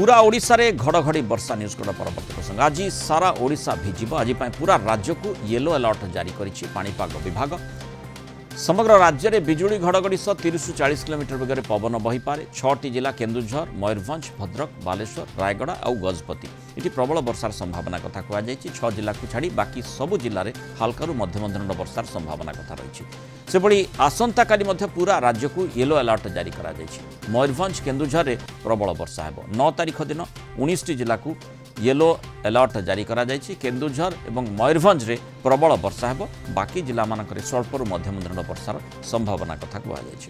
पूरा ओडिशा रे घड़घड़ी वर्षा news code परवर्ती प्रसंग। आज सारा ओडिशा भिजिब। आज पूरा राज्य को येलो अलर्ट जारी करिछि पाणीपाग विभाग। समग्र राज्य में बिजुली घड़घड़ी सह 30-40 किलोमीटर बेगर पवन बहीपे। 6टी जिला केन्दुझर, मयूरभंज, भद्रक, बालेश्वर, रायगड़ा और गजपति ये प्रबल वर्षार संभावना कथा कहुई। 6 जिला को छाड़ी बाकी सबु जिले में हाल्कु मध्यम धरण वर्षार संभावना कथा रही। से भली आसंता काली पूरा राज्य को येलो अलर्ट जारी करा जायछि। मयूरभंज, केन्दुझर में प्रबल वर्षा हेबो। 9 तारिख दिन 19टी जिला को येलो अलर्ट जारी करा जायछि। केन्दुझर और मयूरभंज रे प्रबल वर्षा हेबो। बाकी जिला मानक स्वल्परू मध्यम धरण वर्षार संभावना कथा कहुई।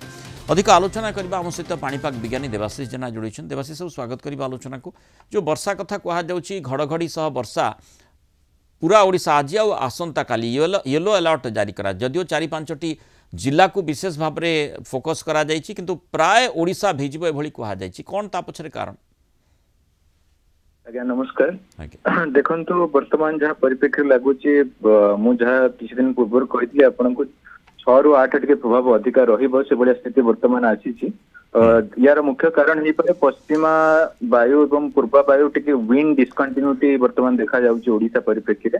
अधिक आलोचना करबा आम सहित पाणीपाग विज्ञानी देवाशीष जेना जोड़ी। देवाशीष स्वागत करबा आलोचना को। जो वर्षा कथा कहुई घड़घड़ी सह वर्षा पूरा ओडिशा आज आसंता काली येलो अलर्ट जारी करा। जदियो 4-5टी जिला को विशेष भाव में फोकस करा जायछि किंतु प्राय ओडिशा भिजिब एभली कहा जायछि। कोन ता पछरे कारण? आज्ञा नमस्कार। देखंतु वर्तमान जहाँ परिप्रेक्षी लगुच मु जहाँ किसी दिन पूर्व कही आपन को 6 ରୁ 8 टिके प्रभाव अधिका रहिबो से बलिया स्थिति वर्तमान आसी। यार मुख्य कारण ही परे पश्चिमा वायु एवं पूर्वा वायु टिके विंड डिस्कंटिन्यूटी वर्तमान देखा जाउची ओडिशा परिप्रेक्षी रे।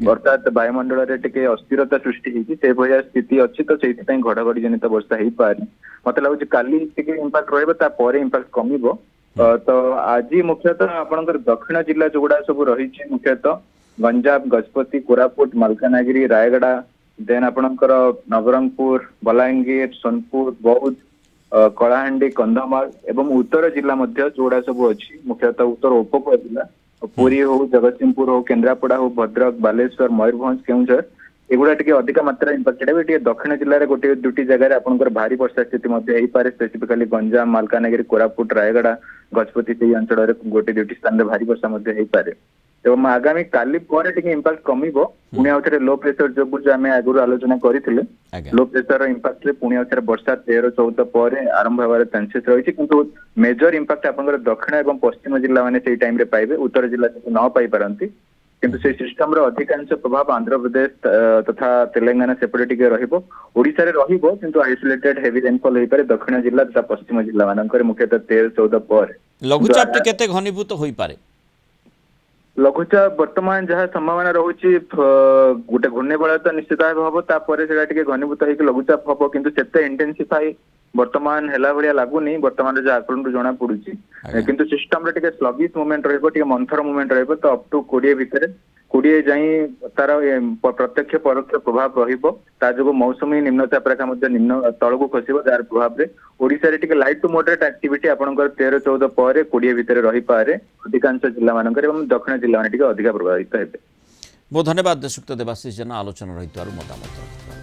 अर्थात वायुमंडल रे टिके अस्थिरता सृष्टि होती से भया स्थिति अच्छी। तो से घड़घड़ी जनित वर्षा हो पारे मत लगुच काली टिके इंपैक्ट रहइबो ता परे इंपैक्ट कमिबो। तो आज मुख्यतः आपनकर दक्षिण जिला जोगुड़ा सब रही मुख्यतः गंजाम, गजपति, कोरापुट, मालकानगिरी, रायगड़ा, देन आपनकर नवरंगपुर, बलांगीर, सोनपुर, बौद्ध, कलाहांडी, कंधमाल एवं उत्तर जिला मध्य जोड़ा सब अच्छी। मुख्यतः उत्तर उपकूल जिला पुरी हो, जगतसिंहपुर हो, केन्द्रापड़ा हो, भद्रक, बालेश्वर, मयूरभंज, केउंझर एगुड़ा टिके अधिक मात्रा इंपैक्टेड है। दक्षिण जिले में गोटे 2टी जगह आपनकर भारी वर्षा स्थिति पारे। स्पेसिफिकली गंजाम, मालकानगिरी, कोरापुट, रायगड़ा, गजपति से अंचल गोटे 2टी स्थान भारी वर्षा पारे। एवं आगामी काली पर इंपैक्ट कमिबो। पुणी आउथरे लो प्रेशर जो आम आगुरी आलोचना करथिले लो प्रेशर इंपैक्ट रे पुणी आउथरे वर्षा 13-14 पर आरंभ होबार चांसेस रही। किंतु मेजर इंपैक्ट आपनकर दक्षिण एवं पश्चिम जिला माने सेही टाइम रे पाइबे। उत्तर जिला न पाई पारंती किंतु से सिस्टम रो अधिकांश प्रभाव आंध्र प्रदेश तथा तेलंगाना सेपटे टिके रहिबो। ओडिसा रे रहिबो किंतु आइसोलेटेड हेवी रेनफॉल होई पारे दक्षिण जिला तथा पश्चिम जिला मानकर मुख्यतः 13-14 पर। लघुचाप टे केते घनीभूत होई पारे? लघुचाप वर्तमान जहाँ संभावना रही गोटे घूर्णिबलय तो निश्चित भाव हम तापर से घनीभूत होकर लघुचाप हम किंतु से इंटेंसिफाई वर्तमान है भाया लगुनि। वर्तमान जो आकलन जना पड़ी किंतु सिस्टम रे स्लगिश मूवमेंट मंथर मूवमेंट तो अप टू 20 भितर 20 जाई तार प्रत्यक्ष परोक्ष प्रभाव रही। मौसुमी निम्नचाप रेखा निम्न तल को खसब जार प्रभाव में ओडिशा रे लाइट टू मॉडरेट एक्टिविटी आपनकर 13-14 पर 20 भितर रही पारे अधिकांश जिला मानकर दक्षिण जिला अधिक प्रभावित हेबे। बहुत धन्यवाद देशुक्त देवाशीष जेना आलोचना रही मतामत।